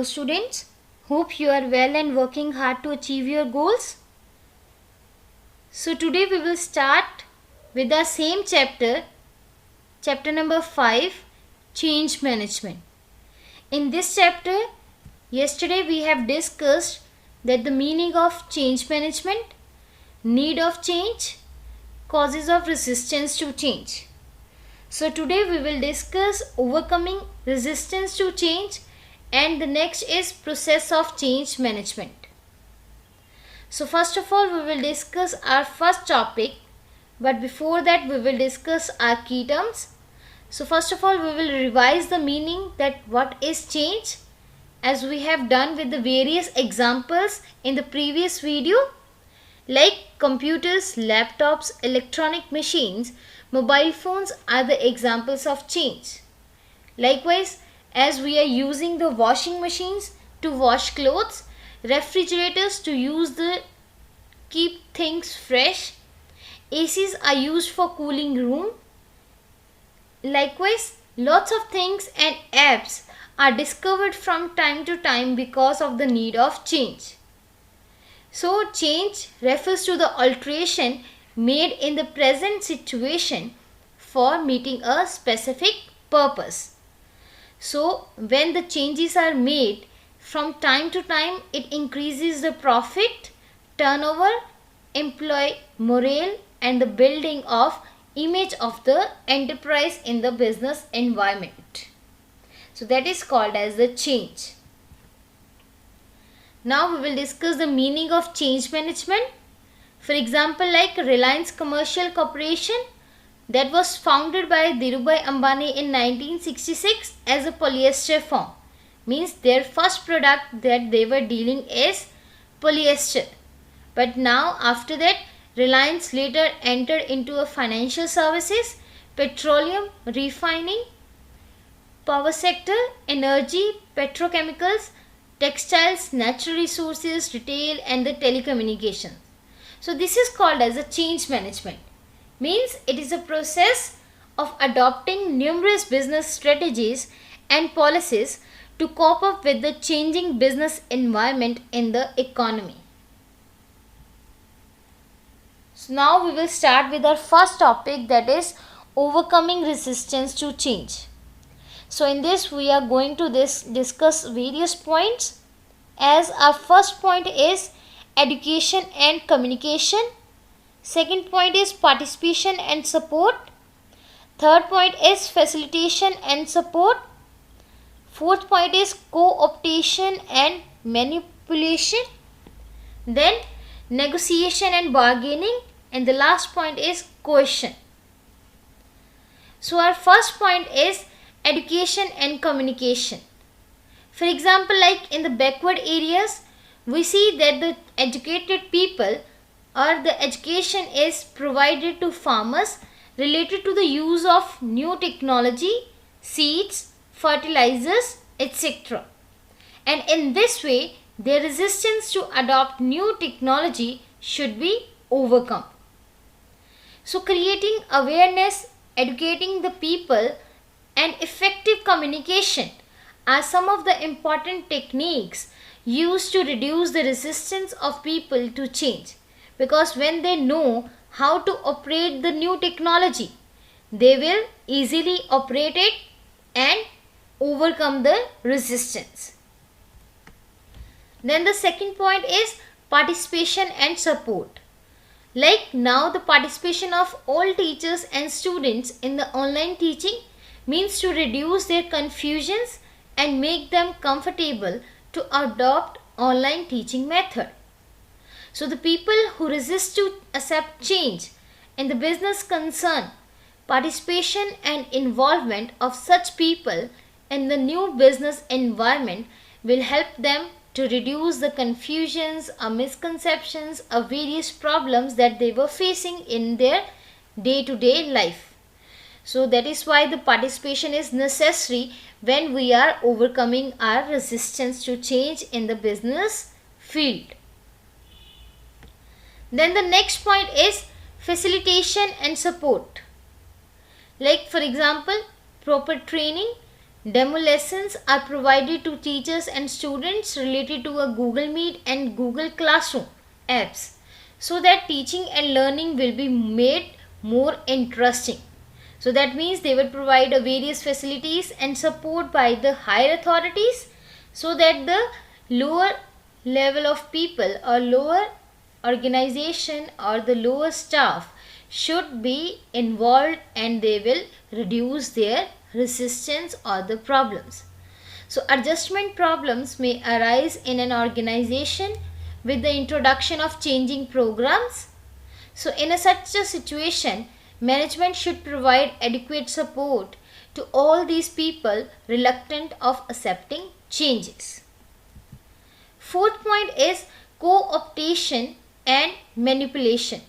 students, hope you are well and working hard to achieve your goals. So today we will start with the same chapter number 5, change management. In this chapter, yesterday we have discussed that the meaning of change management, need of change, causes of resistance to change. So today we will discuss overcoming resistance to change, and the next is process of change management. So first of all we will discuss our first topic, but before that we will discuss our key terms. So first of all we will revise the meaning that what is change, as we have done with the various examples in the previous video, like computers, laptops, electronic machines, mobile phones are the examples of change. Likewise, as we are using the washing machines to wash clothes, refrigerators to use the keep things fresh, ACs are used for cooling room. Likewise, lots of things and apps are discovered from time to time because of the need of change. So change refers to the alteration made in the present situation for meeting a specific purpose. So when the changes are made from time to time, it increases the profit, turnover, employee morale and the building of image of the enterprise in the business environment. So that is called as the change. Now we will discuss the meaning of change management. For example, like Reliance Commercial Corporation, that was founded by Dhirubhai Ambani in 1966 as a polyester firm. Means their first product that they were dealing is polyester. But now after that, Reliance later entered into a financial services, petroleum, refining, power sector, energy, petrochemicals, textiles, natural resources, retail and the telecommunications. So this is called as a change management. Means it is a process of adopting numerous business strategies and policies to cope up with the changing business environment in the economy. So now we will start with our first topic, that is overcoming resistance to change. So in this we are going to discuss various points, as our first point is education and communication. Second point is participation and support. Third point is facilitation and support. Fourth point is cooptation and manipulation. Then negotiation and bargaining. And the last point is coercion. So our first point is education and communication. For example, like in the backward areas, we see that the educated people or the education is provided to farmers related to the use of new technology, seeds, fertilizers, etc. And in this way, their resistance to adopt new technology should be overcome. So creating awareness, educating the people and effective communication are some of the important techniques used to reduce the resistance of people to change. Because when they know how to operate the new technology, they will easily operate it and overcome the resistance. Then the second point is participation and support. Like now the participation of all teachers and students in the online teaching means to reduce their confusions and make them comfortable to adopt online teaching method. So the people who resist to accept change in the business concern, participation and involvement of such people in the new business environment will help them to reduce the confusions or misconceptions or various problems that they were facing in their day-to-day life. So that is why the participation is necessary when we are overcoming our resistance to change in the business field. Then the next point is facilitation and support. Like for example, proper training, Demo lessons are provided to teachers and students related to a Google Meet and Google Classroom apps so that teaching and learning will be made more interesting. So that means they will provide various facilities and support by the higher authorities so that the lower level of people or lower organization or the lower staff should be involved and they will reduce their resistance or the problems. So adjustment problems may arise in an organization with the introduction of changing programs. So in such a situation, management should provide adequate support to all these people reluctant of accepting changes. Fourth point is cooptation and manipulation.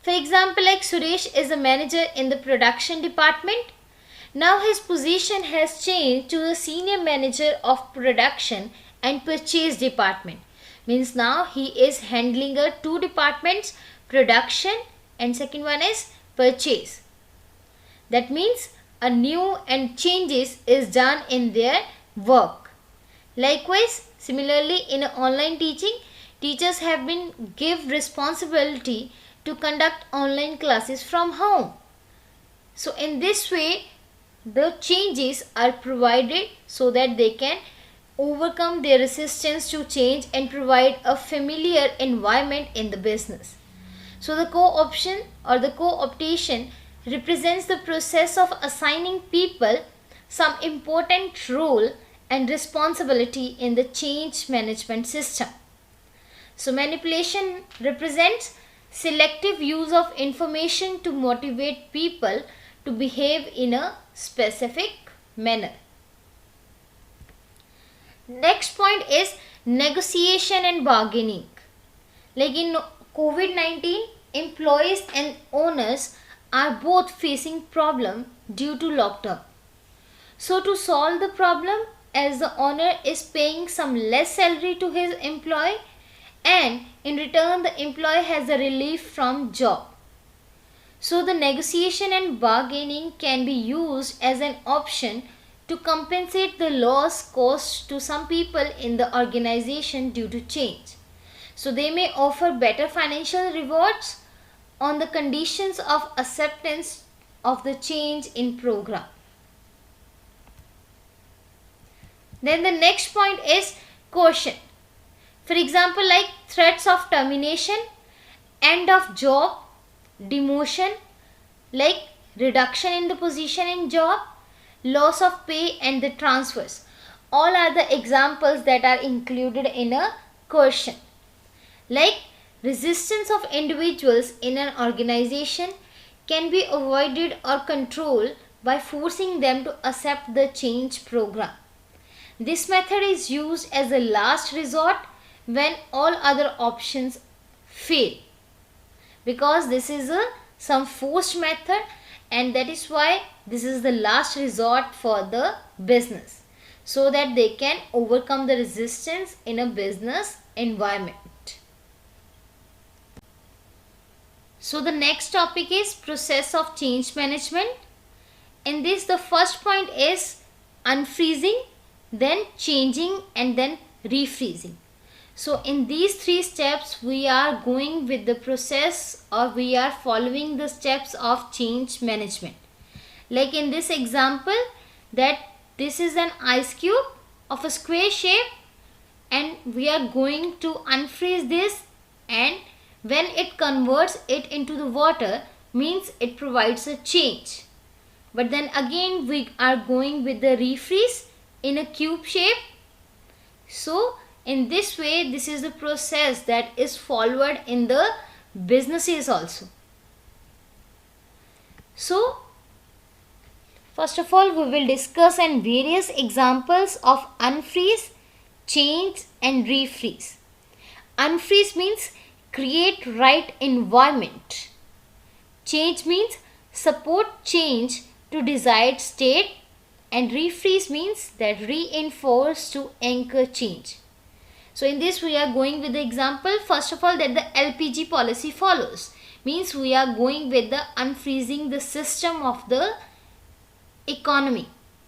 For example, like Suresh is a manager in the production department. Now his position has changed to the senior manager of production and purchase department. Means now he is handling two departments, production and second one is purchase. That means a new and changes is done in their work. Likewise, similarly in online teaching, teachers have been given responsibility to conduct online classes from home. So in this way, the changes are provided so that they can overcome their resistance to change and provide a familiar environment in the business. So the co-option or the co-optation represents the process of assigning people some important role and responsibility in the change management system. So manipulation represents selective use of information to motivate people to behave in a specific manner. Next point is negotiation and bargaining. Like in COVID-19, employees and owners are both facing problem due to lockdown. So to solve the problem, as the owner is paying some less salary to his employee and in return the employee has a relief from job. So the negotiation and bargaining can be used as an option to compensate the loss caused to some people in the organization due to change. So they may offer better financial rewards on the conditions of acceptance of the change in program. Then the next point is coercion. For example, like threats of termination, end of job, demotion, like reduction in the position in job, loss of pay and the transfers. All are the examples that are included in a coercion. Like resistance of individuals in an organization can be avoided or controlled by forcing them to accept the change program. This method is used as a last resort when all other options fail, because this is some forced method and that is why this is the last resort for the business so that they can overcome the resistance in a business environment. So the next topic is process of change management. In this, the first point is unfreezing, then changing and then refreezing. So in these three steps we are going with the process or we are following the steps of change management. Like in this example, that this is an ice cube of a square shape and we are going to unfreeze this, and when it converts it into the water means it provides a change. But then again we are going with the refreeze in a cube shape. So in this way, this is the process that is followed in the businesses also. So first of all, we will discuss and various examples of unfreeze, change and refreeze. Unfreeze means create right environment. Change means support change to desired state, and refreeze means that reinforce to anchor change. So in this we are going with the example, first of all, that the LPG policy follows. Means we are going with the unfreezing the system of the economy.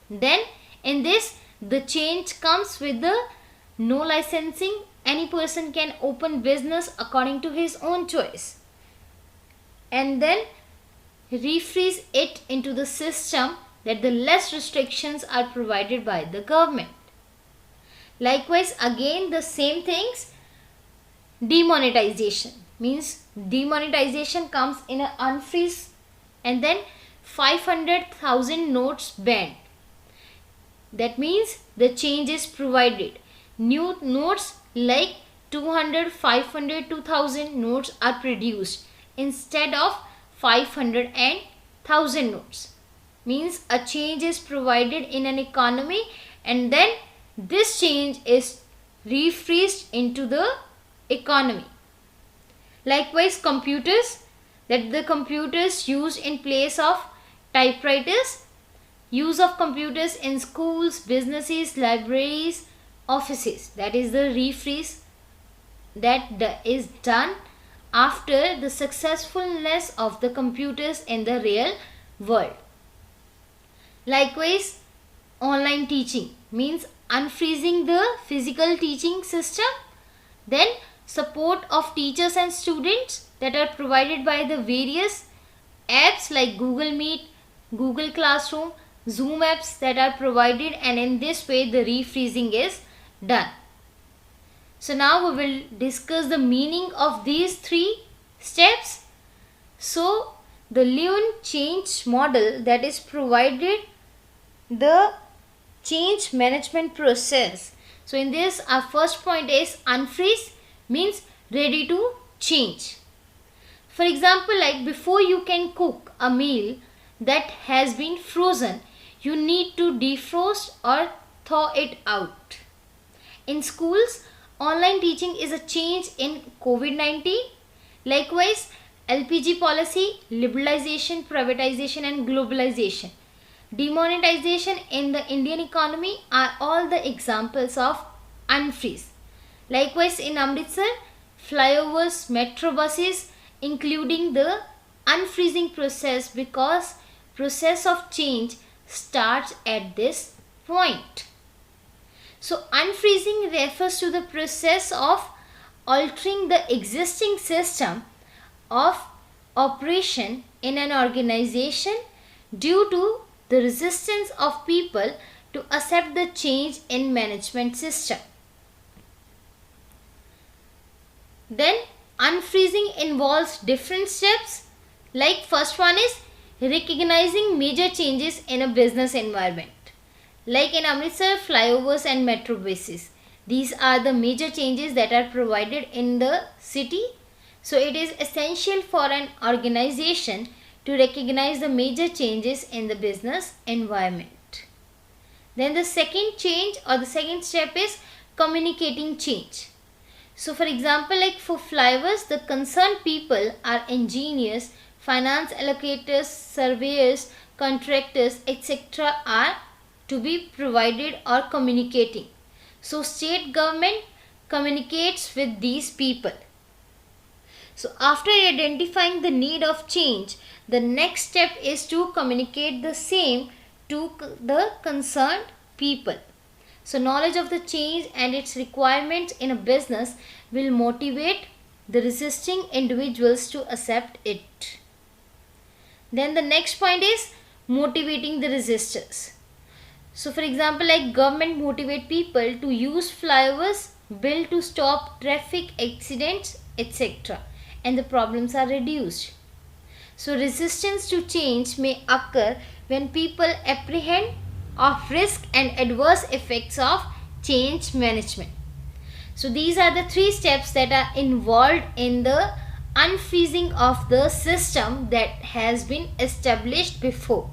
Then in this, the change comes with the no licensing. Any person can open business according to his own choice, and then refreeze it into the system that the less restrictions are provided by the government. Likewise, again the same things, demonetization means demonetization comes in an unfreeze, and then 500,000 notes banned. That means the change is provided. New notes like 200, 500, 2000 notes are produced instead of 500 and 1000 notes. Means a change is provided in an economy, and then this change is refreezed into the economy. Likewise, computers, that the computers used in place of typewriters, use of computers in schools, businesses, libraries, offices, that is the refreeze that is done after the successfulness of the computers in the real world. Likewise, online teaching means unfreezing the physical teaching system, then support of teachers and students that are provided by the various apps like Google Meet, Google Classroom, Zoom apps that are provided, and in this way the refreezing is done. So now we will discuss the meaning of these three steps. So the Lean change model that is provided the change management process. So in this, our first point is unfreeze means ready to change. For example, like before you can cook a meal that has been frozen, you need to defrost or thaw it out. In schools, online teaching is a change in COVID-19. Likewise, LPG policy, liberalization, privatization and globalization, demonetization in the Indian economy are all the examples of unfreeze. Likewise, in Amritsar, flyovers, metro buses, including the unfreezing process, because process of change starts at this point. So unfreezing refers to the process of altering the existing system of operation in an organization due to the resistance of people to accept the change in management system. Then unfreezing involves different steps. Like first one is recognizing major changes in a business environment. Like in Amritsar, flyovers and metro buses. These are the major changes that are provided in the city. So it is essential for an organization to recognize the major changes in the business environment. Then the second change or the second step is communicating change. So for example, like for flyovers, the concerned people are engineers, finance allocators, surveyors, contractors, etc. are to be provided or communicating. So state government communicates with these people. So after identifying the need of change, the next step is to communicate the same to the concerned people. So knowledge of the change and its requirements in a business will motivate the resisting individuals to accept it. Then the next point is motivating the resistors. So for example, like government motivate people to use flyovers built to stop traffic accidents, etc. and the problems are reduced. So resistance to change may occur when people apprehend of risk and adverse effects of change management. So these are the three steps that are involved in the unfreezing of the system that has been established before.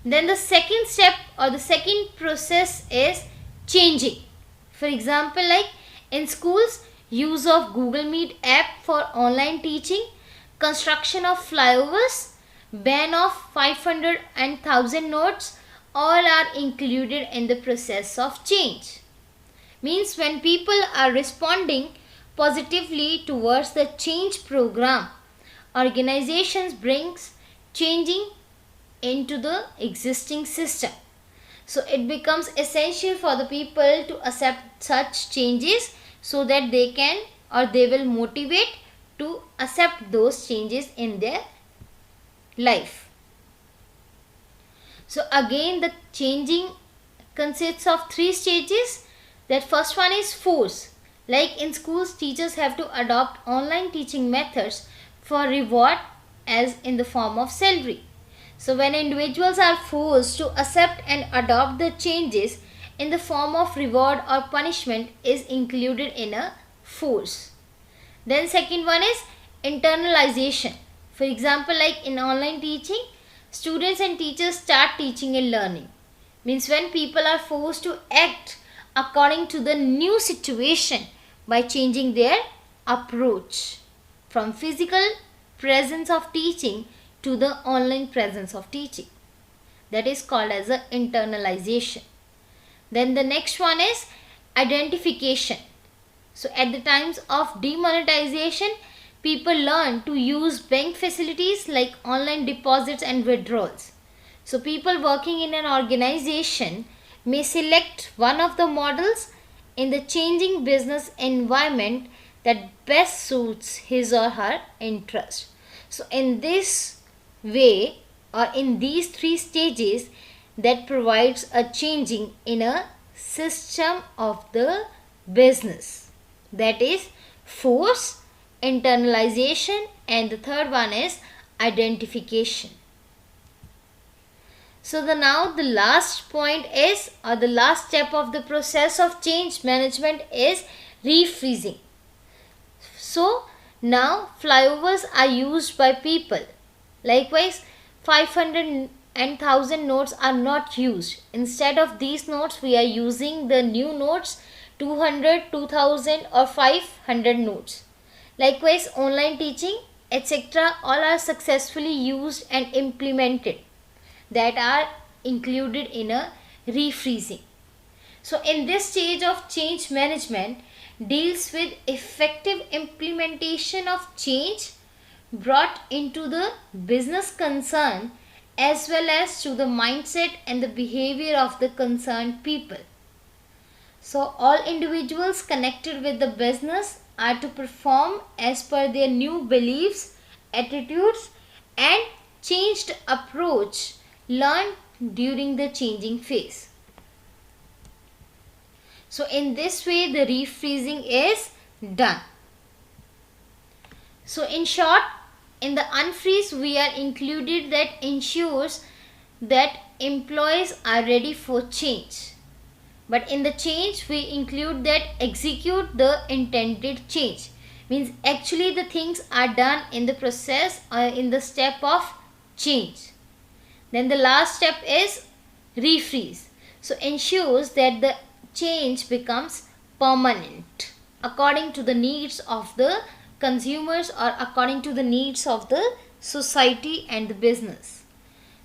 Then the second step or the second process is changing. For example, like in schools, use of Google Meet app for online teaching, construction of flyovers, ban of 500 and 1000 notes, all are included in the process of change. Means when people are responding positively towards the change program, organizations brings changing into the existing system. So it becomes essential for the people to accept such changes so that they can or they will motivate to accept those changes in their life. So again, the changing consists of 3 stages. That first one is force. Like in schools, teachers have to adopt online teaching methods for reward as in the form of salary. So when individuals are forced to accept and adopt the changes in the form of reward or punishment is included in a force. Then second one is internalization. For example, like in online teaching, students and teachers start teaching and learning. Means when people are forced to act according to the new situation by changing their approach from physical presence of teaching to the online presence of teaching. That is called as a internalization. Then the next one is identification. So at the times of demonetization, people learn to use bank facilities like online deposits and withdrawals. So people working in an organization may select one of the models in the changing business environment that best suits his or her interest. So in this way or in these 3 stages, that provides a changing in a system of the business. That is force, internalization, and the third one is identification. So now the last point is, or the last step of the process of change management is refreezing. So now flyovers are used by people. Likewise, 500 and 1000 notes are not used. Instead of these notes, we are using the new notes 200, 2000 or 500 notes. Likewise, online teaching, etc. all are successfully used and implemented, that are included in a refreezing. So in this stage of change management deals with effective implementation of change brought into the business concern as well as to the mindset and the behavior of the concerned people. So all individuals connected with the business are to perform as per their new beliefs, attitudes and changed approach learned during the changing phase. So in this way the refreezing is done. So in short, in the unfreeze we are included that ensures that employees are ready for change. But in the change we include that execute the intended change. Means actually the things are done in the process or in the step of change. Then the last step is refreeze. So ensures that the change becomes permanent according to the needs of the consumers or according to the needs of the society and the business.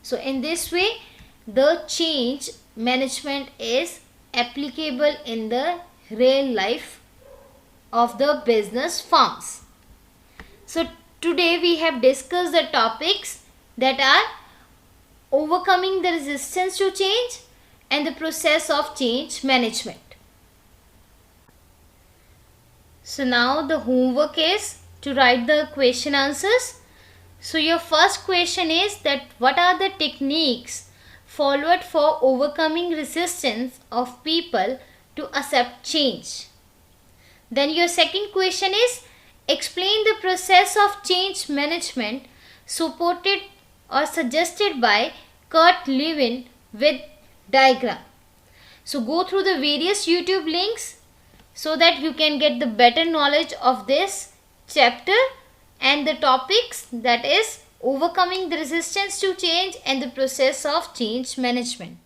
So in this way the change management is applicable in the real life of the business firms. So today we have discussed the topics that are overcoming the resistance to change and the process of change management. So now the homework is to write the question answers. So your first question is that what are the techniques followed for overcoming resistance of people to accept change? Then your second question is explain the process of change management supported or suggested by Kurt Lewin with diagram. So go through the various YouTube links so that you can get the better knowledge of this chapter and the topics, that is overcoming the resistance to change and the process of change management.